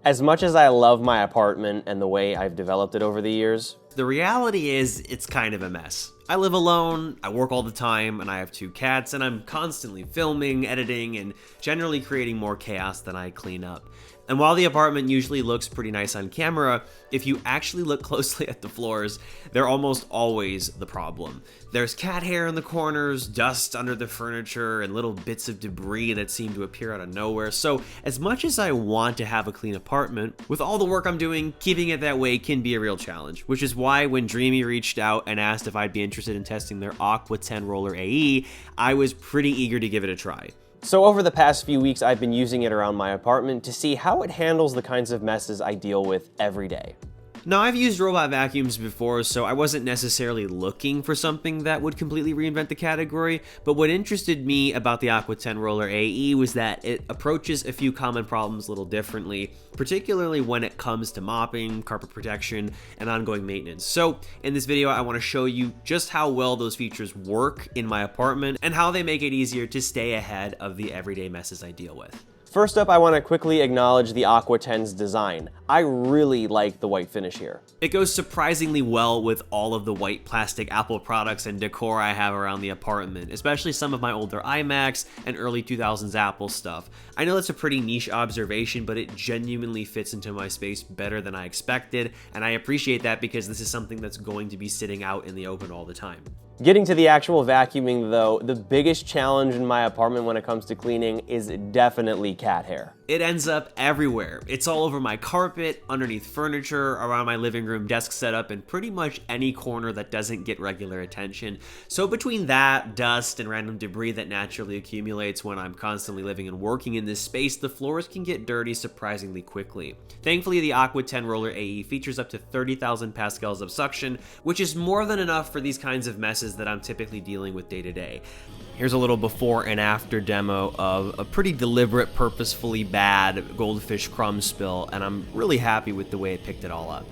As much as I love my apartment and the way I've developed it over the years, the reality is it's kind of a mess. I live alone, I work all the time, and I have 2 cats, and I'm constantly filming, editing, and generally creating more chaos than I clean up. And while the apartment usually looks pretty nice on camera, if you actually look closely at the floors, they're almost always the problem. There's cat hair in the corners, dust under the furniture, and little bits of debris that seem to appear out of nowhere. So as much as I want to have a clean apartment, with all the work I'm doing, keeping it that way can be a real challenge, which is why when Dreame reached out and asked if I'd be interested in testing their Aqua 10 Roller AE, I was pretty eager to give it a try. so over the past few weeks I've been using it around my apartment to see how it handles the kinds of messes I deal with every day. Now, I've used robot vacuums before, so I wasn't necessarily looking for something that would completely reinvent the category, but what interested me about the Aqua 10 Roller AE was that it approaches a few common problems a little differently, particularly when it comes to mopping, carpet protection, and ongoing maintenance. So in this video, I want to show you just how well those features work in my apartment and how they make it easier to stay ahead of the everyday messes I deal with. First up, I want to quickly acknowledge the Aqua 10's design. I really like the white finish here. It goes surprisingly well with all of the white plastic Apple products and decor I have around the apartment, especially some of my older iMacs and early 2000s Apple stuff. I know that's a pretty niche observation, but it genuinely fits into my space better than I expected, and I appreciate that because this is something that's going to be sitting out in the open all the time. Getting to the actual vacuuming though, the biggest challenge in my apartment when it comes to cleaning is definitely cat hair. It ends up everywhere. It's all over my carpet, underneath furniture, around my living room desk setup, and pretty much any corner that doesn't get regular attention. So between that, dust, and random debris that naturally accumulates when I'm constantly living and working in this space, the floors can get dirty surprisingly quickly. Thankfully, the Aqua 10 Roller AE features up to 30,000 pascals of suction, which is more than enough for these kinds of messes that I'm typically dealing with day to day. Here's a little before and after demo of a pretty deliberate, purposefully bad goldfish crumb spill, and I'm really happy with the way it picked it all up.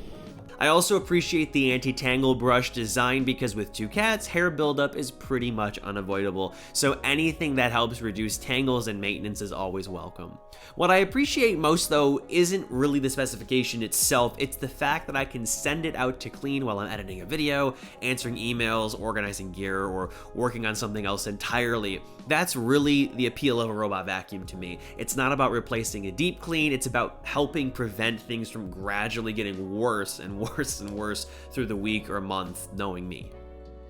I also appreciate the anti-tangle brush design because with 2 cats, hair buildup is pretty much unavoidable, so anything that helps reduce tangles and maintenance is always welcome. What I appreciate most though isn't really the specification itself, it's the fact that I can send it out to clean while I'm editing a video, answering emails, organizing gear, or working on something else entirely. That's really the appeal of a robot vacuum to me. It's not about replacing a deep clean, it's about helping prevent things from gradually getting worse and worse and worse through the week or month, knowing me.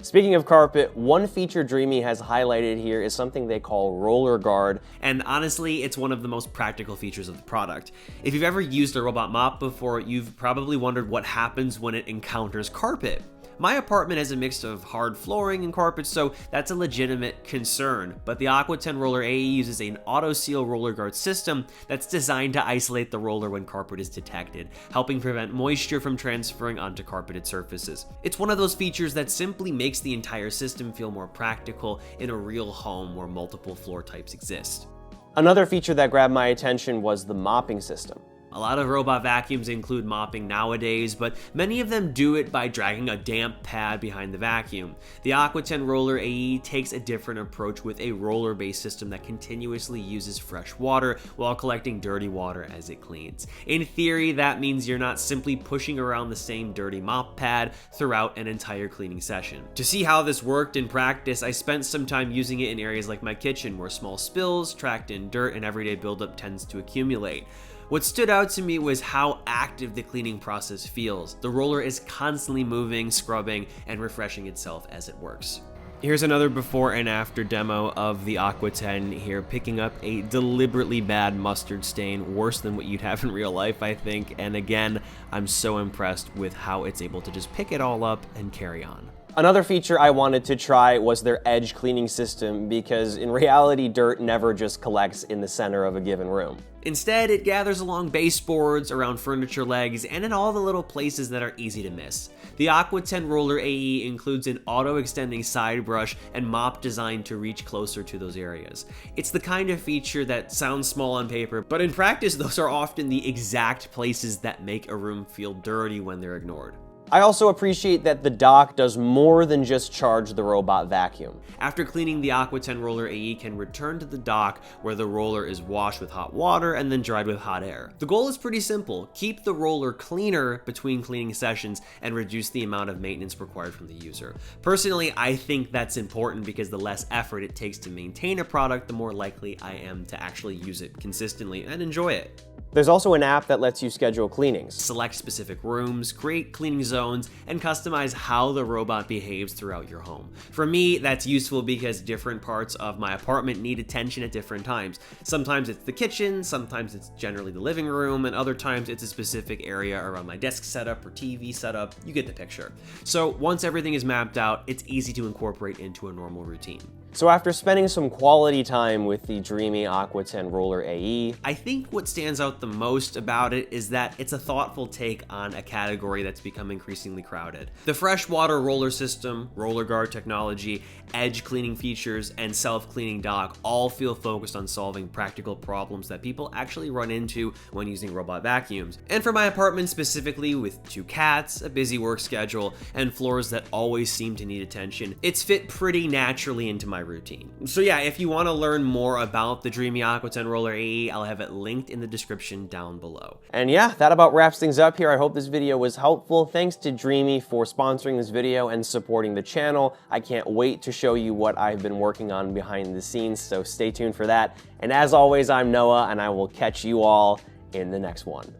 Speaking of carpet, one feature Dreame has highlighted here is something they call Roller Guard. And honestly, it's one of the most practical features of the product. If you've ever used a robot mop before, you've probably wondered what happens when it encounters carpet. My apartment has a mix of hard flooring and carpet, so that's a legitimate concern, but the Aqua 10 Roller AE uses an AutoSeal Roller Guard system that's designed to isolate the roller when carpet is detected, helping prevent moisture from transferring onto carpeted surfaces. It's one of those features that simply makes the entire system feel more practical in a real home where multiple floor types exist. Another feature that grabbed my attention was the mopping system. A lot of robot vacuums include mopping nowadays, but many of them do it by dragging a damp pad behind the vacuum. The Aqua 10 Roller AE takes a different approach with a roller-based system that continuously uses fresh water while collecting dirty water as it cleans. In theory, that means you're not simply pushing around the same dirty mop pad throughout an entire cleaning session. To see how this worked in practice, I spent some time using it in areas like my kitchen where small spills, tracked in dirt, and everyday buildup tends to accumulate. What stood out to me was how active the cleaning process feels. The roller is constantly moving, scrubbing, and refreshing itself as it works. Here's another before and after demo of the Aqua 10 here, picking up a deliberately bad mustard stain, worse than what you'd have in real life, I think. And again, I'm so impressed with how it's able to just pick it all up and carry on. Another feature I wanted to try was their edge cleaning system because in reality, dirt never just collects in the center of a given room. Instead, it gathers along baseboards, around furniture legs, and in all the little places that are easy to miss. The Aqua 10 Roller AE includes an auto-extending side brush and mop designed to reach closer to those areas. It's the kind of feature that sounds small on paper, but in practice, those are often the exact places that make a room feel dirty when they're ignored. I also appreciate that the dock does more than just charge the robot vacuum. After cleaning, the Aqua 10 Roller AE can return to the dock where the roller is washed with hot water and then dried with hot air. The goal is pretty simple: keep the roller cleaner between cleaning sessions and reduce the amount of maintenance required from the user. Personally, I think that's important because the less effort it takes to maintain a product, the more likely I am to actually use it consistently and enjoy it. There's also an app that lets you schedule cleanings. Select specific rooms, create cleaning zones, and customize how the robot behaves throughout your home. For me, that's useful because different parts of my apartment need attention at different times. Sometimes it's the kitchen, sometimes it's generally the living room, and other times it's a specific area around my desk setup or TV setup. You get the picture. So once everything is mapped out, it's easy to incorporate into a normal routine. So after spending some quality time with the Dreame Aqua 10 Roller AE, I think what stands out the most about it is that it's a thoughtful take on a category that's become increasingly crowded. The freshwater roller system, roller guard technology, edge cleaning features, and self-cleaning dock all feel focused on solving practical problems that people actually run into when using robot vacuums. And for my apartment specifically, with 2 cats, a busy work schedule, and floors that always seem to need attention, it's fit pretty naturally into my routine. So yeah, if you want to learn more about the Dreame Aqua 10 Roller AE, I'll have it linked in the description down below. And yeah, that about wraps things up here. I hope this video was helpful. Thanks to Dreame for sponsoring this video and supporting the channel. I can't wait to show you what I've been working on behind the scenes, so stay tuned for that. And as always, I'm Noah, and I will catch you all in the next one.